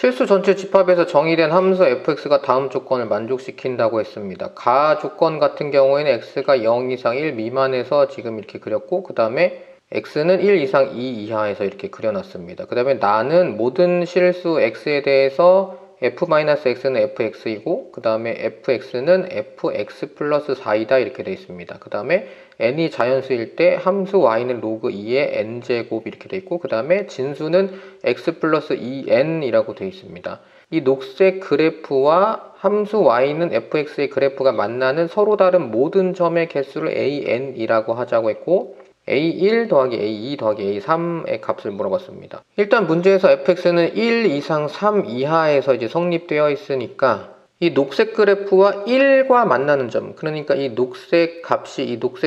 실수 전체 집합에서 정의된 함수 fx가 다음 조건을 만족시킨다고 했습니다. 가 조건 같은 경우에는 x가 0 이상 1 미만에서 지금 이렇게 그렸고, 그 다음에 x는 1 이상 2 이하에서 이렇게 그려놨습니다. 그 다음에 나는 모든 실수 x에 대해서 f-x는 fx이고, 그 다음에 fx는 fx 플러스 4이다 이렇게 되어 있습니다. 그 다음에 n이 자연수일 때 함수 y는 로그 2의 n제곱 이렇게 되어 있고, 그 다음에 진수는 x 플러스 2n이라고 되어 있습니다. 이 녹색 그래프와 함수 y는 fx의 그래프가 만나는 서로 다른 모든 점의 개수를 an이라고 하자고 했고, a1 더하기 a2 더하기 a3의 값을 물어봤습니다. 일단 문제에서 fx는 1 이상 3 이하에서 이제 성립되어 있으니까 이 녹색 그래프와 1과 만나는 점, 그러니까 이 녹색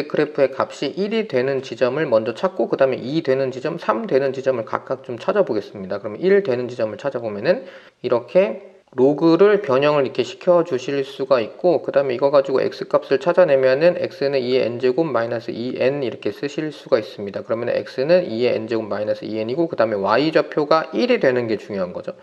그래프의 값이 1이 되는 지점을 먼저 찾고, 그 다음에 2 되는 지점, 3 되는 지점을 각각 좀 찾아보겠습니다. 그러면 1 되는 지점을 찾아보면은 이렇게 로그를 변형을 이렇게 시켜 주실 수가 있고, 그 다음에 이거 가지고 x 값을 찾아내면은 x는 2의 n제곱 마이너스 2n 이렇게 쓰실 수가 있습니다. 그러면 x는 2의 n제곱 마이너스 2n이고, 그 다음에 y좌표가 1이 되는 게 중요한 거죠.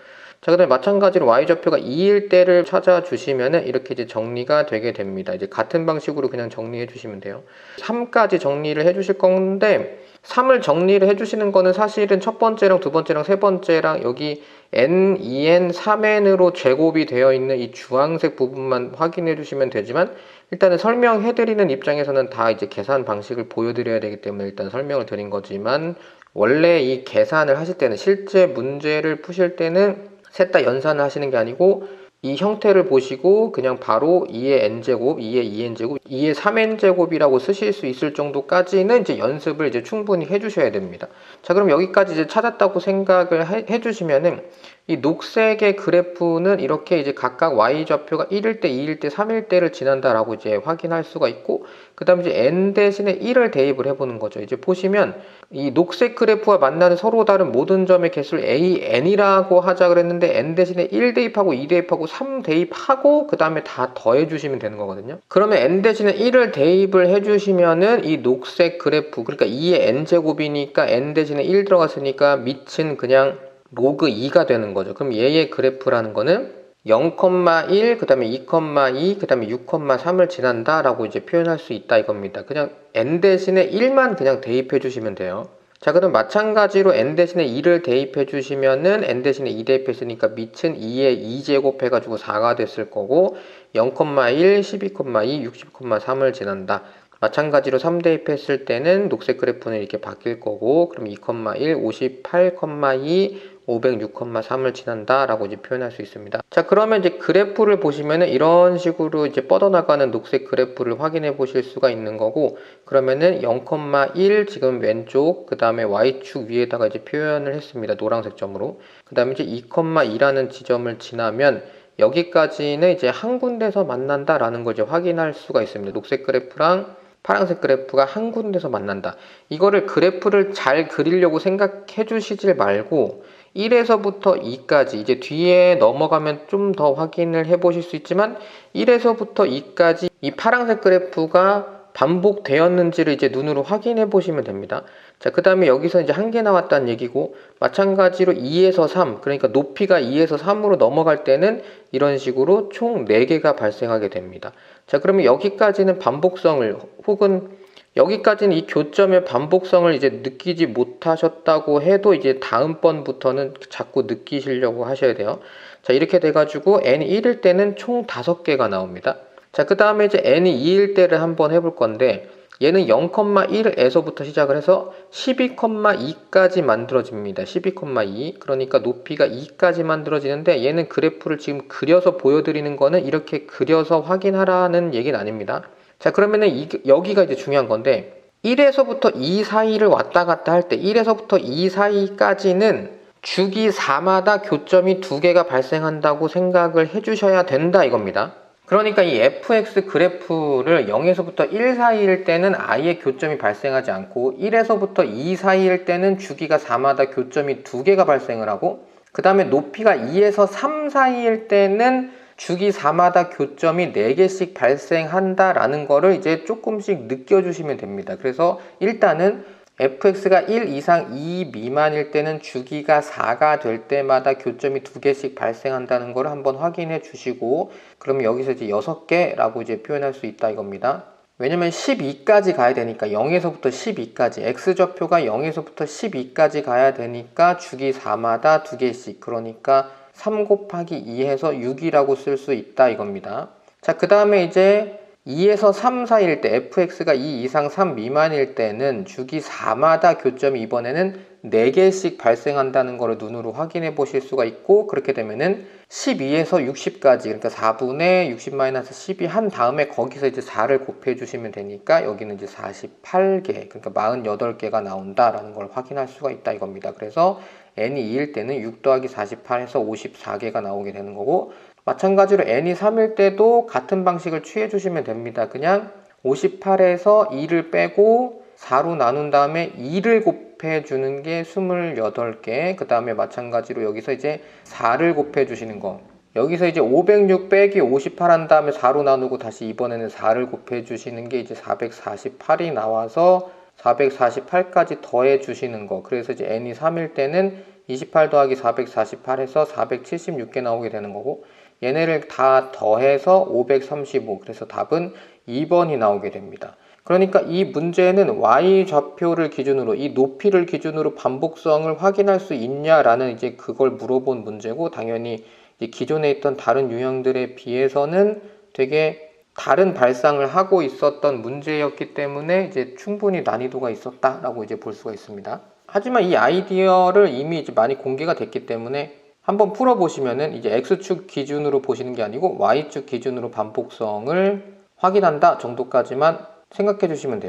자, 그 다음에 마찬가지로 y좌표가 2일 때를 찾아주시면은 이렇게 이제 정리가 되게 됩니다. 이제 같은 방식으로 그냥 정리해 주시면 돼요. 3까지 정리를 해 주실 건데, 3을 정리를 해주시는 거는 사실은 첫 번째랑 두 번째랑 세 번째랑 여기 n, 2n, 3n으로 제곱이 되어 있는 이 주황색 부분만 확인해 주시면 되지만, 일단은 설명해 드리는 입장에서는 다 이제 계산 방식을 보여드려야 되기 때문에 일단 설명을 드린 거지만, 원래 이 계산을 하실 때는, 실제 문제를 푸실 때는 셋 다 연산을 하시는 게 아니고 이 형태를 보시고 그냥 바로 2의 n제곱, 2의 2n제곱, 2의 3n제곱이라고 쓰실 수 있을 정도까지는 이제 연습을 이제 충분히 해주셔야 됩니다. 자, 그럼 여기까지 이제 찾았다고 생각을 해주시면은 이 녹색의 그래프는 이렇게 이제 각각 y좌표가 1일 때, 2일 때, 3일 때를 지난다라고 이제 확인할 수가 있고, 그 다음에 이제 n 대신에 1을 대입을 해보는 거죠. 이제 보시면 이 녹색 그래프와 만나는 서로 다른 모든 점의 개수를 an이라고 하자 그랬는데, n 대신에 1 대입하고 2 대입하고 3 대입하고 그 다음에 다 더해 주시면 되는 거거든요. 그러면 n 대신에 1을 대입을 해주시면은 이 녹색 그래프, 그러니까 2의 n제곱이니까 n 대신에 1 들어갔으니까 밑은 그냥 로그 2가 되는 거죠. 그럼 얘의 그래프라는 거는 0,1, 그 다음에 2,2, 그 다음에 6,3을 지난다 라고 이제 표현할 수 있다 이겁니다. 그냥 n 대신에 1만 그냥 대입해 주시면 돼요. 자, 그럼 마찬가지로 n 대신에 2를 대입해 주시면은 n 대신에 2 대입했으니까 밑은 2에 2제곱 해가지고 4가 됐을 거고, 0,1, 12,2, 60,3을 지난다. 마찬가지로 3 대입했을 때는 녹색 그래프는 이렇게 바뀔 거고, 그럼 2,1, 58,2, 506,3을 지난다 라고 이제 표현할 수 있습니다. 자, 그러면 이제 그래프를 보시면은 이런 식으로 이제 뻗어나가는 녹색 그래프를 확인해 보실 수가 있는 거고, 그러면은 0,1 지금 왼쪽, 그 다음에 y축 위에다가 이제 표현을 했습니다. 노란색 점으로. 그 다음에 이제 2,2라는 지점을 지나면 여기까지는 이제 한 군데서 만난다 라는 걸 이제 확인할 수가 있습니다. 녹색 그래프랑 파란색 그래프가 한 군데서 만난다. 이거를 그래프를 잘 그리려고 생각해 주시질 말고 1에서부터 2까지, 이제 뒤에 넘어가면 좀 더 확인을 해 보실 수 있지만 1에서부터 2까지 이 파란색 그래프가 반복되었는지를 이제 눈으로 확인해 보시면 됩니다. 자, 그 다음에 여기서 이제 한 개 나왔다는 얘기고, 마찬가지로 2에서 3, 그러니까 높이가 2에서 3으로 넘어갈 때는 이런 식으로 총 4개가 발생하게 됩니다. 자, 그러면 여기까지는 반복성을, 혹은 여기까지는 이 교점의 반복성을 이제 느끼지 못하셨다고 해도 이제 다음번부터는 자꾸 느끼시려고 하셔야 돼요. 자, 이렇게 돼가지고 n이 1일 때는 총 5개가 나옵니다. 자, 그 다음에 이제 n이 2일 때를 한번 해볼 건데, 얘는 0,1에서부터 시작을 해서 12,2까지 만들어집니다. 12,2. 그러니까 높이가 2까지 만들어지는데, 얘는 그래프를 지금 그려서 보여드리는 거는 이렇게 그려서 확인하라는 얘기는 아닙니다. 자, 그러면은 여기가 이제 중요한 건데, 1에서부터 2 사이를 왔다 갔다 할 때 1에서부터 2 사이까지는 주기 4마다 교점이 2개가 발생한다고 생각을 해주셔야 된다 이겁니다. 그러니까 이 fx 그래프를 0에서부터 1 사이일 때는 아예 교점이 발생하지 않고, 1에서부터 2 사이일 때는 주기가 4마다 교점이 2개가 발생을 하고, 그 다음에 높이가 2에서 3 사이일 때는 주기 4마다 교점이 4개씩 발생한다라는 거를 이제 조금씩 느껴주시면 됩니다. 그래서 일단은 fx가 1 이상 2 미만일 때는 주기가 4가 될 때마다 교점이 2개씩 발생한다는 걸 한번 확인해 주시고, 그럼 여기서 이제 6개라고 이제 표현할 수 있다 이겁니다. 왜냐면 12까지 가야 되니까, 0에서부터 12까지, x좌표가 0에서부터 12까지 가야 되니까 주기 4마다 2개씩, 그러니까 3 곱하기 2해서 6이라고 쓸 수 있다 이겁니다. 자, 그 다음에 이제 2에서 3 사이일 때, fx가 2 이상 3 미만일 때는 주기 4마다 교점이 이번에는 4개씩 발생한다는 것을 눈으로 확인해 보실 수가 있고, 그렇게 되면은 12에서 60까지, 그러니까 4분의 60-12 한 다음에 거기서 이제 4를 곱해 주시면 되니까 여기는 이제 48개, 그러니까 48개가 나온다라는 걸 확인할 수가 있다 이겁니다. 그래서 n이 2일 때는 6 더하기 48해서 54개가 나오게 되는 거고, 마찬가지로 n이 3일 때도 같은 방식을 취해 주시면 됩니다. 그냥 58에서 2를 빼고 4로 나눈 다음에 2를 곱해 주는 게 28개, 그 다음에 마찬가지로 여기서 이제 4를 곱해 주시는 거, 여기서 이제 506 빼기 58 한 다음에 4로 나누고 다시 이번에는 4를 곱해 주시는 게 이제 448이 나와서 448까지 더해 주시는 거, 그래서 이제 n이 3일 때는 28 더하기 448해서 476개 나오게 되는 거고, 얘네를 다 더해서 535, 그래서 답은 2번이 나오게 됩니다. 그러니까 이 문제는 y좌표를 기준으로, 이 높이를 기준으로 반복성을 확인할 수 있냐라는 이제 그걸 물어본 문제고, 당연히 이제 기존에 있던 다른 유형들에 비해서는 되게 다른 발상을 하고 있었던 문제였기 때문에 이제 충분히 난이도가 있었다라고 이제 볼 수가 있습니다. 하지만 이 아이디어를 이미 이제 많이 공개가 됐기 때문에 한번 풀어보시면은 이제 x축 기준으로 보시는 게 아니고 y축 기준으로 반복성을 확인한다 정도까지만 생각해 주시면 돼요.